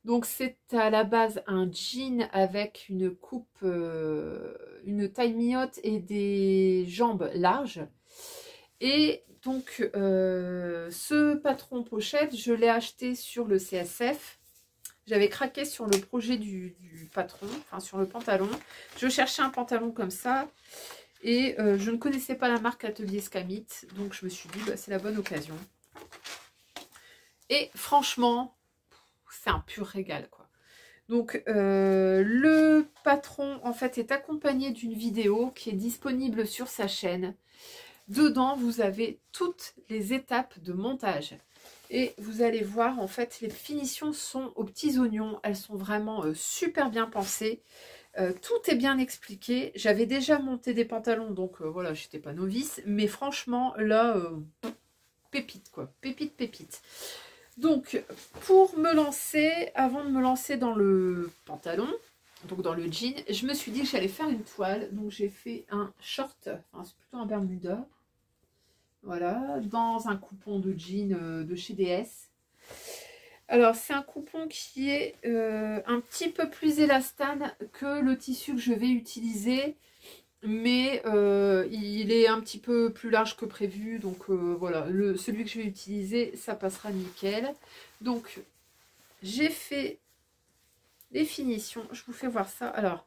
Donc c'est à la base un jean avec une coupe, une taille mi-haute et des jambes larges. Et donc ce patron pochette, je l'ai acheté sur le CSF. J'avais craqué sur le projet du patron, enfin sur le pantalon. Je cherchais un pantalon comme ça. Et je ne connaissais pas la marque Atelier Scamit, donc je me suis dit, bah, c'est la bonne occasion. Et franchement, c'est un pur régal, quoi. Donc, le patron, en fait, est accompagné d'une vidéo qui est disponible sur sa chaîne. Dedans, vous avez toutes les étapes de montage. Et vous allez voir, en fait, les finitions sont aux petits oignons. Elles sont vraiment super bien pensées. Tout est bien expliqué. J'avais déjà monté des pantalons, donc voilà, j'étais pas novice. Mais franchement, là, pépite quoi. Pépite, pépite. Donc, pour me lancer, avant de me lancer dans le pantalon, donc dans le jean, je me suis dit que j'allais faire une toile. Donc, j'ai fait un short, enfin, c'est plutôt un bermuda. Voilà, dans un coupon de jean de chez DS. Alors, c'est un coupon qui est un petit peu plus élastane que le tissu que je vais utiliser. Mais il est un petit peu plus large que prévu. Donc, voilà, celui que je vais utiliser, ça passera nickel. Donc, j'ai fait les finitions. Je vous fais voir ça. Alors,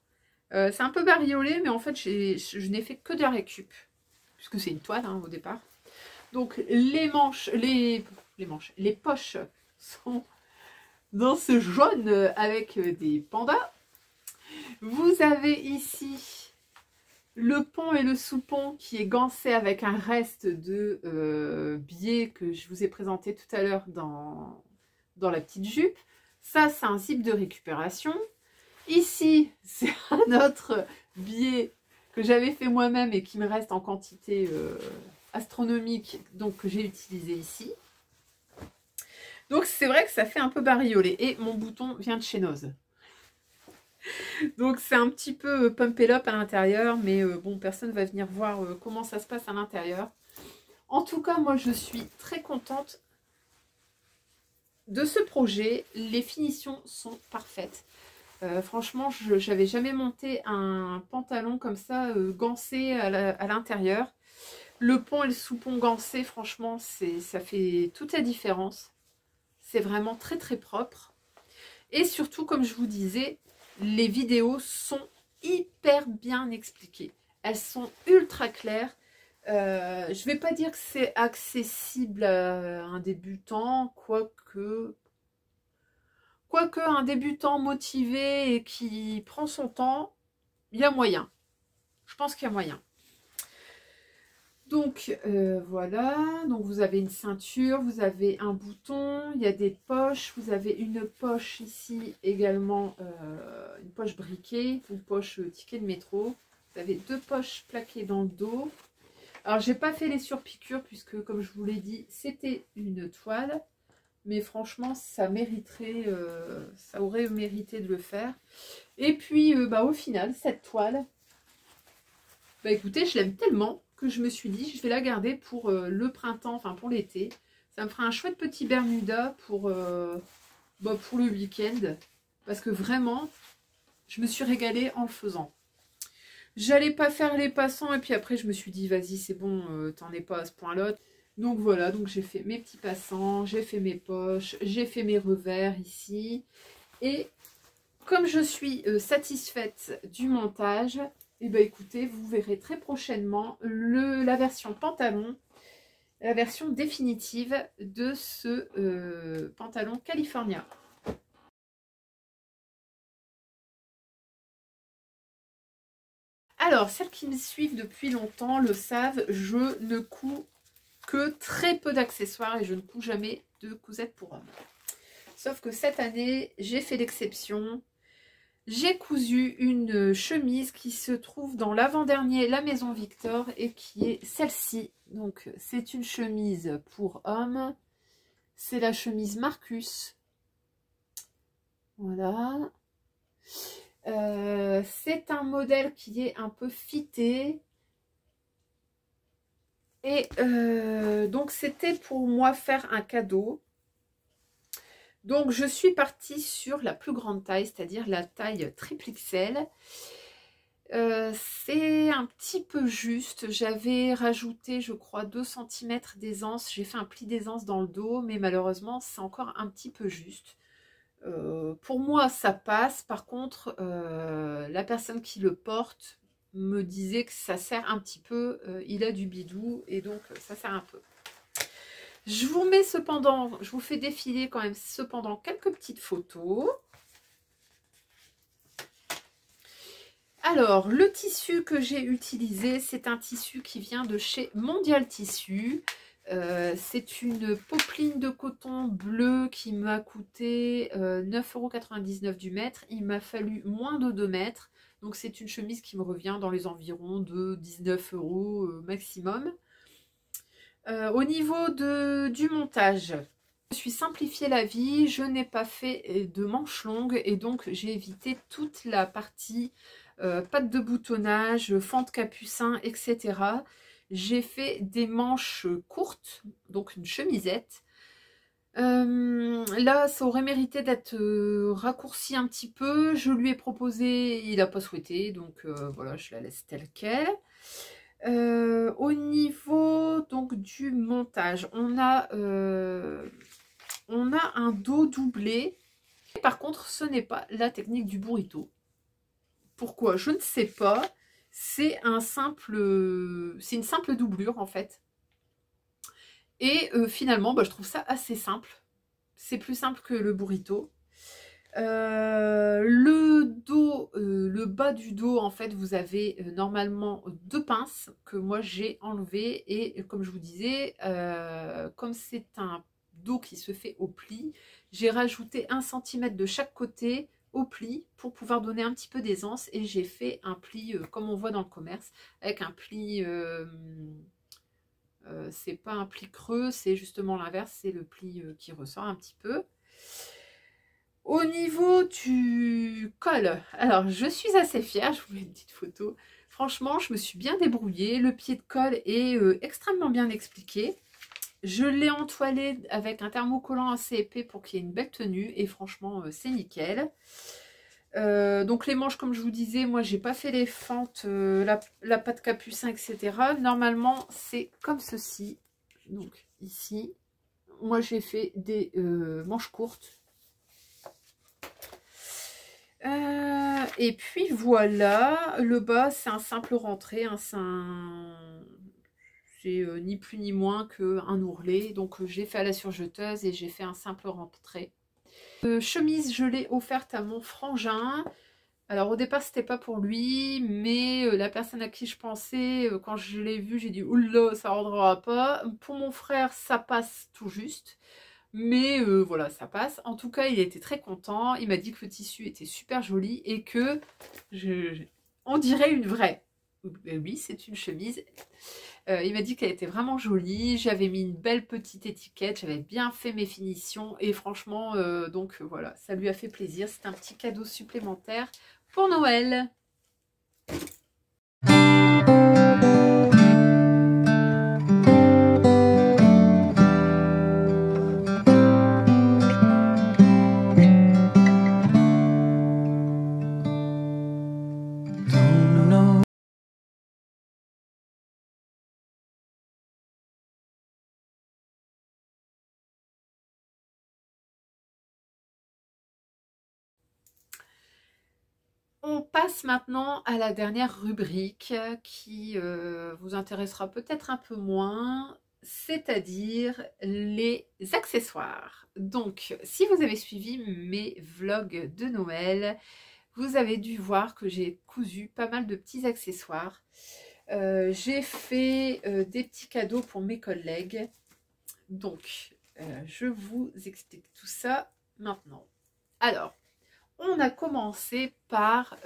c'est un peu bariolé, mais en fait, je n'ai fait que de la récup. Puisque c'est une toile, hein, au départ. Donc, les poches sont dans ce jaune avec des pandas. Vous avez ici le pont et le sous-pont qui est gancé avec un reste de biais que je vous ai présenté tout à l'heure dans la petite jupe. Ça, c'est un zip de récupération. Ici, c'est un autre biais que j'avais fait moi-même et qui me reste en quantité astronomique, donc que j'ai utilisé ici. Donc c'est vrai que ça fait un peu bariolé. Et mon bouton vient de chez Noz. Donc c'est un petit peu pump it up à l'intérieur. Mais bon, personne ne va venir voir comment ça se passe à l'intérieur. En tout cas, moi je suis très contente de ce projet. Les finitions sont parfaites. Franchement, je n'avais jamais monté un pantalon comme ça, gancé à l'intérieur. Le pont et le sous-pont gancé, franchement, ça fait toute la différence. C'est vraiment très très propre. Et surtout, comme je vous disais, les vidéos sont hyper bien expliquées. Elles sont ultra claires. Je ne vais pas dire que c'est accessible à un débutant, quoique un débutant motivé et qui prend son temps, il y a moyen. Je pense qu'il y a moyen. Donc voilà, donc vous avez une ceinture, vous avez un bouton, il y a des poches, vous avez une poche ici également, une poche briquet, une poche ticket de métro. Vous avez 2 poches plaquées dans le dos. Alors j'ai pas fait les surpiqûres puisque comme je vous l'ai dit, c'était une toile. Mais franchement, ça mériterait, ça aurait mérité de le faire. Et puis, bah, au final, cette toile, bah écoutez, je l'aime tellement que je me suis dit, je vais la garder pour le printemps, enfin pour l'été. Ça me fera un chouette petit Bermuda bah, pour le week-end. Parce que vraiment, je me suis régalée en le faisant. J'allais pas faire les passants et puis après je me suis dit vas-y c'est bon, t'en es pas à ce point-là. Donc voilà, donc j'ai fait mes petits passants, j'ai fait mes poches, j'ai fait mes revers ici. Et comme je suis satisfaite du montage, et ben écoutez, vous verrez très prochainement la version pantalon, la version définitive de ce pantalon California. Alors, celles qui me suivent depuis longtemps le savent, je ne couds que très peu d'accessoires et je ne couds jamais de cousettes pour hommes. Sauf que cette année, j'ai fait l'exception. J'ai cousu une chemise qui se trouve dans l'avant-dernier La Maison Victor et qui est celle-ci. Donc, c'est une chemise pour hommes. C'est la chemise Marcus. Voilà. C'est un modèle qui est un peu fité. Et donc, c'était pour moi faire un cadeau. Donc, je suis partie sur la plus grande taille, c'est-à-dire la taille triple XL. C'est un petit peu juste. J'avais rajouté, je crois, 2 cm d'aisance. J'ai fait un pli d'aisance dans le dos, mais malheureusement, c'est encore un petit peu juste. Pour moi, ça passe. Par contre, la personne qui le porte me disait que ça sert un petit peu. Il a du bidou et donc ça sert un peu. Je vous mets cependant, je vous fais défiler quand même cependant quelques petites photos. Alors, le tissu que j'ai utilisé, c'est un tissu qui vient de chez Mondial Tissu. C'est une popeline de coton bleu qui m'a coûté 9,99 € du mètre. Il m'a fallu moins de 2 mètres. Donc, c'est une chemise qui me revient dans les environs de 19 € maximum. Au niveau du montage, je me suis simplifié la vie. Je n'ai pas fait de manches longues et donc j'ai évité toute la partie patte de boutonnage, fente capucin, etc. J'ai fait des manches courtes, donc une chemisette. Là, ça aurait mérité d'être raccourci un petit peu. Je lui ai proposé, il n'a pas souhaité, donc voilà, je la laisse telle qu'elle. Au niveau donc du montage, on a un dos doublé. Par contre, ce n'est pas la technique du burrito. Pourquoi? Je ne sais pas. C'est une simple doublure en fait. Et finalement, bah, je trouve ça assez simple. C'est plus simple que le burrito. Le dos, le bas du dos, en fait, vous avez normalement 2 pinces que moi j'ai enlevées. Et comme je vous disais, comme c'est un dos qui se fait au pli, j'ai rajouté 1 cm de chaque côté au pli pour pouvoir donner un petit peu d'aisance. Et j'ai fait un pli comme on voit dans le commerce, avec un pli... c'est pas un pli creux, c'est justement l'inverse, c'est le pli qui ressort un petit peu. Au niveau du col, alors je suis assez fière, je vous mets une petite photo. Franchement, je me suis bien débrouillée. Le pied de col est extrêmement bien expliqué. Je l'ai entoilé avec un thermocollant assez épais pour qu'il y ait une belle tenue. Et franchement, c'est nickel. Donc les manches, comme je vous disais, moi j'ai pas fait les fentes, la patte capucin, etc. Normalement, c'est comme ceci. Donc ici, moi j'ai fait des manches courtes. Et puis voilà, le bas c'est un simple rentré, hein, c'est ni plus ni moins qu'un ourlet, donc j'ai fait à la surjeteuse et j'ai fait un simple rentré. Chemise, je l'ai offerte à mon frangin. Alors au départ c'était pas pour lui, mais la personne à qui je pensais, quand je l'ai vue, j'ai dit oula, ça rendra pas. Pour mon frère ça passe tout juste. Mais voilà, ça passe. En tout cas, il était très content. Il m'a dit que le tissu était super joli et que on dirait une vraie. Oui, c'est une chemise. Il m'a dit qu'elle était vraiment jolie. J'avais mis une belle petite étiquette. J'avais bien fait mes finitions. Et franchement, donc voilà, ça lui a fait plaisir. C'est un petit cadeau supplémentaire pour Noël. On passe maintenant à la dernière rubrique qui vous intéressera peut-être un peu moins, c'est-à-dire les accessoires. Donc, si vous avez suivi mes vlogs de Noël, vous avez dû voir que j'ai cousu pas mal de petits accessoires. J'ai fait des petits cadeaux pour mes collègues. Donc, je vous explique tout ça maintenant. Alors, on a commencé par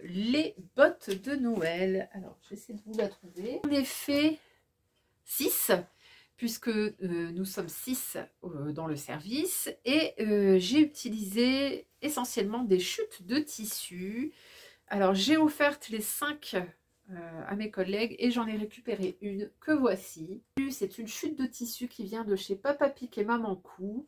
les bottes de Noël. Alors, j'essaie de vous la trouver. On est fait 6, puisque nous sommes 6 dans le service. Et j'ai utilisé essentiellement des chutes de tissu. Alors, j'ai offert les 5 à mes collègues et j'en ai récupéré une que voici. C'est une chute de tissu qui vient de chez Papa Pic et Maman Cou.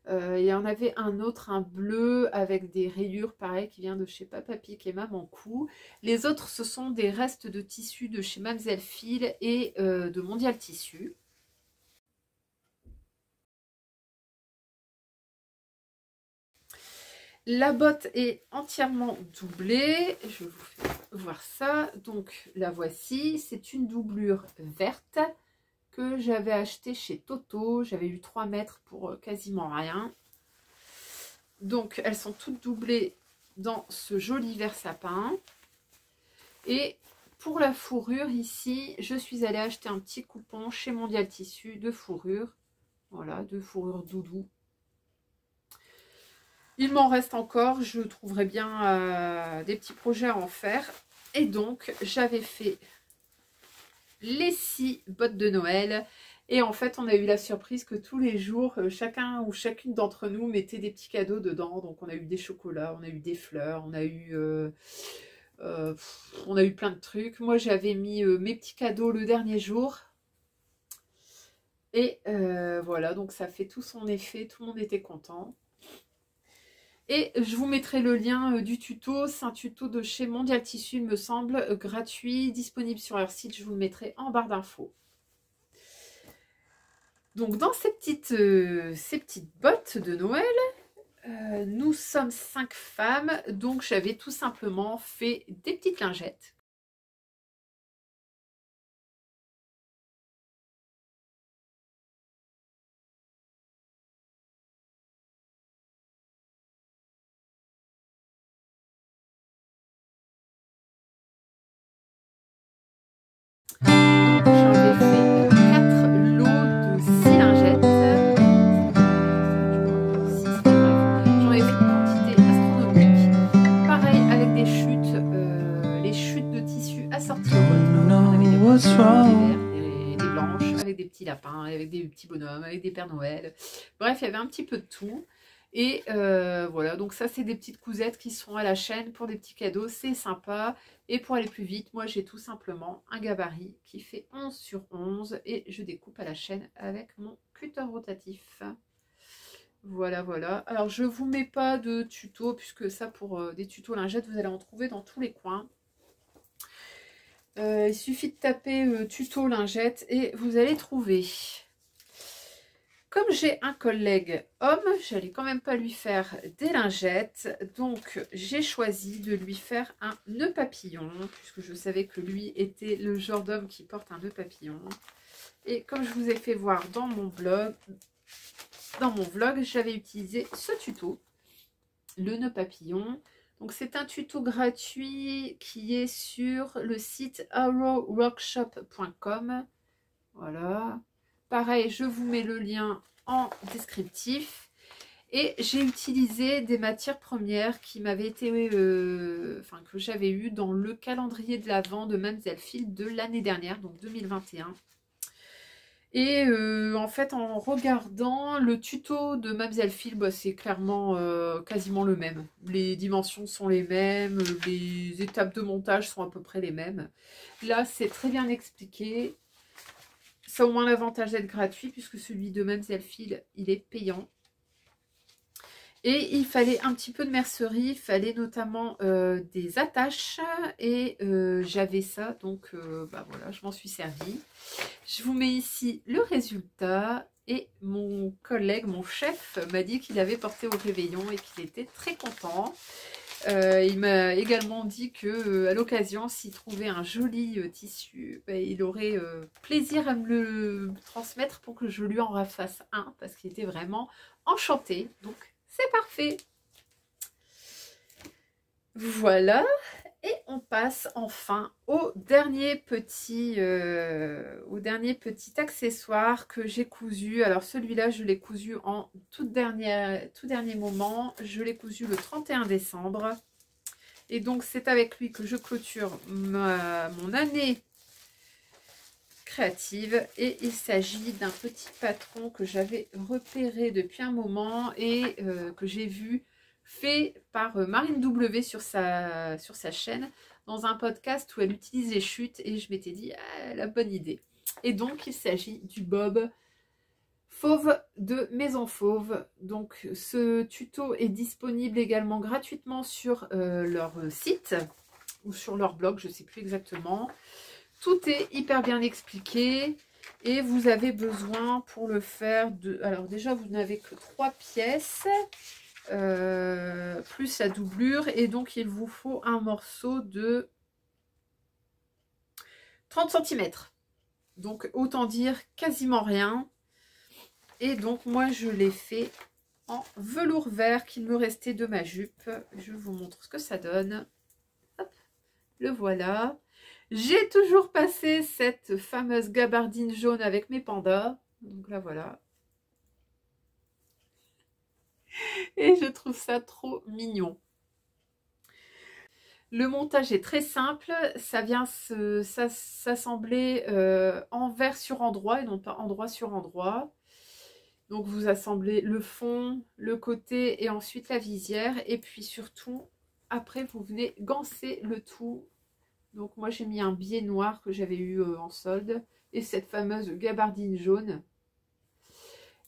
Il y en avait un autre, un bleu avec des rayures, pareil, qui vient de chez Papa Pic et Maman Cou. Les autres, ce sont des restes de tissu de chez Mamselle Fil et de Mondial Tissu. La botte est entièrement doublée. Je vous fais voir ça. Donc, la voici. C'est une doublure verte que j'avais acheté chez Toto. J'avais eu 3 mètres pour quasiment rien. Donc, elles sont toutes doublées dans ce joli vert sapin. Et pour la fourrure, ici, je suis allée acheter un petit coupon chez Mondial Tissu de fourrure. Voilà, de fourrure doudou. Il m'en reste encore. Je trouverai bien des petits projets à en faire. Et donc, j'avais fait les 6 bottes de Noël. Et en fait, on a eu la surprise que tous les jours, chacun ou chacune d'entre nous mettait des petits cadeaux dedans. Donc, on a eu des chocolats, on a eu des fleurs, on a eu plein de trucs. Moi, j'avais mis mes petits cadeaux le dernier jour. Et voilà, donc ça fait tout son effet. Tout le monde était content. Et je vous mettrai le lien du tuto. C'est un tuto de chez Mondial Tissu, il me semble, gratuit, disponible sur leur site. Je vous le mettrai en barre d'infos. Donc, dans ces petites bottes de Noël, nous sommes 5 femmes. Donc, j'avais tout simplement fait des petites lingettes. J'en ai fait 4 lots de 6 lingettes. J'en ai fait une quantité astronomique. Pareil avec des chutes, les chutes de tissu assorties au bottes. On avait des rouges, des verts, des blanches, avec des petits lapins, avec des petits bonhommes, avec des Pères Noël. Bref, il y avait un petit peu de tout. Et voilà, donc ça c'est des petites cousettes qui sont à la chaîne pour des petits cadeaux, c'est sympa. Et pour aller plus vite, moi j'ai tout simplement un gabarit qui fait 11 sur 11 et je découpe à la chaîne avec mon cutter rotatif. Voilà, voilà. Alors je vous mets pas de tuto puisque ça pour des tutos lingettes, vous allez en trouver dans tous les coins. Il suffit de taper tuto lingette et vous allez trouver. Comme j'ai un collègue homme, j'allais quand même pas lui faire des lingettes. Donc, j'ai choisi de lui faire un nœud papillon, puisque je savais que lui était le genre d'homme qui porte un nœud papillon. Et comme je vous ai fait voir dans mon vlog, j'avais utilisé ce tuto, le nœud papillon. Donc, c'est un tuto gratuit qui est sur le site arrowworkshop.com. Voilà. Pareil, je vous mets le lien en descriptif. Et j'ai utilisé des matières premières qui m'avaient été, que j'avais eu dans le calendrier de l'Avent de Mamzelle Field de l'année dernière, donc 2021. Et en fait, en regardant le tuto de Mamzelle Field, bah, c'est clairement quasiment le même. Les dimensions sont les mêmes, les étapes de montage sont à peu près les mêmes. Là, c'est très bien expliqué. Ça a au moins l'avantage d'être gratuit, puisque celui de Mamzelle Field, il est payant. Et il fallait un petit peu de mercerie, il fallait notamment des attaches et j'avais ça, donc bah voilà, je m'en suis servie. Je vous mets ici le résultat et mon collègue, mon chef m'a dit qu'il avait porté au réveillon et qu'il était très content. Il m'a également dit que à l'occasion, s'il trouvait un joli tissu, bah, il aurait plaisir à me le transmettre pour que je lui en refasse un parce qu'il était vraiment enchanté. Donc c'est parfait. Voilà. Et on passe enfin au dernier petit accessoire que j'ai cousu. Alors celui-là, je l'ai cousu en tout dernier moment. Je l'ai cousu le 31 décembre. Et donc c'est avec lui que je clôture mon année créative. Et il s'agit d'un petit patron que j'avais repéré depuis un moment et que j'ai vu fait par Marine W sur sa chaîne dans un podcast où elle utilise les chutes et je m'étais dit la bonne idée. Et donc il s'agit du bob fauve de Maison Fauve. Donc ce tuto est disponible également gratuitement sur leur site ou sur leur blog, je ne sais plus exactement. Tout est hyper bien expliqué et vous avez besoin pour le faire de... Alors déjà, vous n'avez que 3 pièces, plus la doublure. Et donc, il vous faut un morceau de 30 cm. Donc, autant dire quasiment rien. Et donc, moi, je l'ai fait en velours vert qu'il me restait de ma jupe. Je vous montre ce que ça donne. Hop, le voilà. J'ai toujours passé cette fameuse gabardine jaune avec mes pandas. Donc là, voilà. Et je trouve ça trop mignon. Le montage est très simple. Ça vient s'assembler envers sur endroit et non pas endroit sur endroit. Donc vous assemblez le fond, le côté et ensuite la visière. Et puis surtout, après, vous venez ganser le tout. Donc moi j'ai mis un biais noir que j'avais eu en solde et cette fameuse gabardine jaune.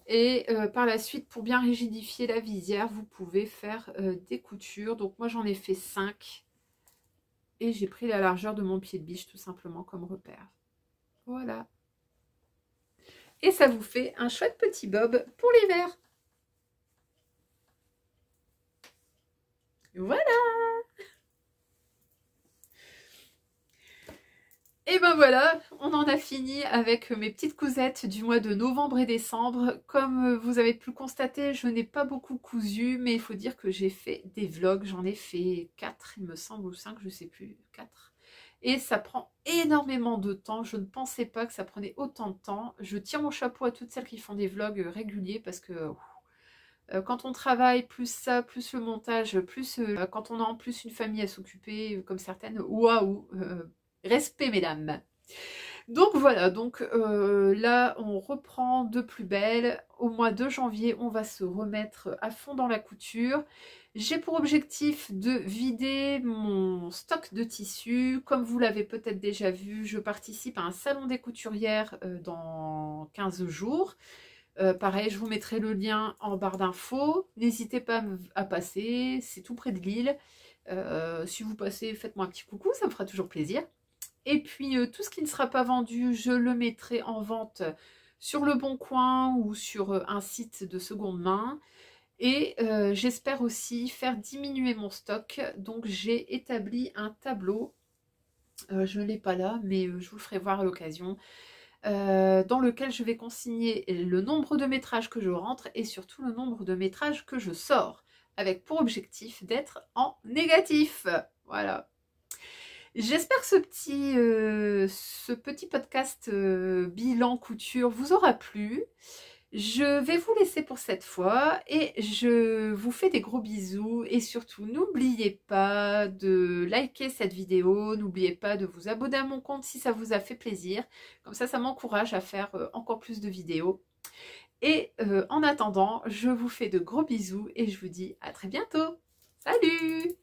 Et par la suite, pour bien rigidifier la visière, vous pouvez faire des coutures. Donc moi j'en ai fait 5 et j'ai pris la largeur de mon pied de biche tout simplement comme repère. Voilà. Et ça vous fait un chouette petit bob pour l'hiver. Voilà. Et ben voilà, on en a fini avec mes petites cousettes du mois de novembre et décembre. Comme vous avez pu le constater, je n'ai pas beaucoup cousu, mais il faut dire que j'ai fait des vlogs. J'en ai fait 4, il me semble, ou 5, je ne sais plus, 4. Et ça prend énormément de temps. Je ne pensais pas que ça prenait autant de temps. Je tire mon chapeau à toutes celles qui font des vlogs réguliers parce que... quand on travaille, plus ça, plus le montage, plus quand on a en plus une famille à s'occuper, comme certaines, waouh, respect mesdames. Donc voilà, donc là on reprend de plus belle. Au mois de janvier, on va se remettre à fond dans la couture. J'ai pour objectif de vider mon stock de tissus. Comme vous l'avez peut-être déjà vu, je participe à un salon des couturières dans 15 jours. Pareil, je vous mettrai le lien en barre d'infos. N'hésitez pas à passer, c'est tout près de Lille. Si vous passez, faites-moi un petit coucou, ça me fera toujours plaisir. Et puis, tout ce qui ne sera pas vendu, je le mettrai en vente sur Le Bon Coin ou sur un site de seconde main. Et j'espère aussi faire diminuer mon stock. Donc, j'ai établi un tableau. Je ne l'ai pas là, mais je vous le ferai voir à l'occasion. Dans lequel je vais consigner le nombre de métrages que je rentre et surtout le nombre de métrages que je sors, avec pour objectif d'être en négatif. Voilà. J'espère que ce petit podcast bilan couture vous aura plu. Je vais vous laisser pour cette fois et je vous fais des gros bisous et surtout n'oubliez pas de liker cette vidéo, n'oubliez pas de vous abonner à mon compte si ça vous a fait plaisir, comme ça m'encourage à faire encore plus de vidéos. Et en attendant, je vous fais de gros bisous et je vous dis à très bientôt. Salut!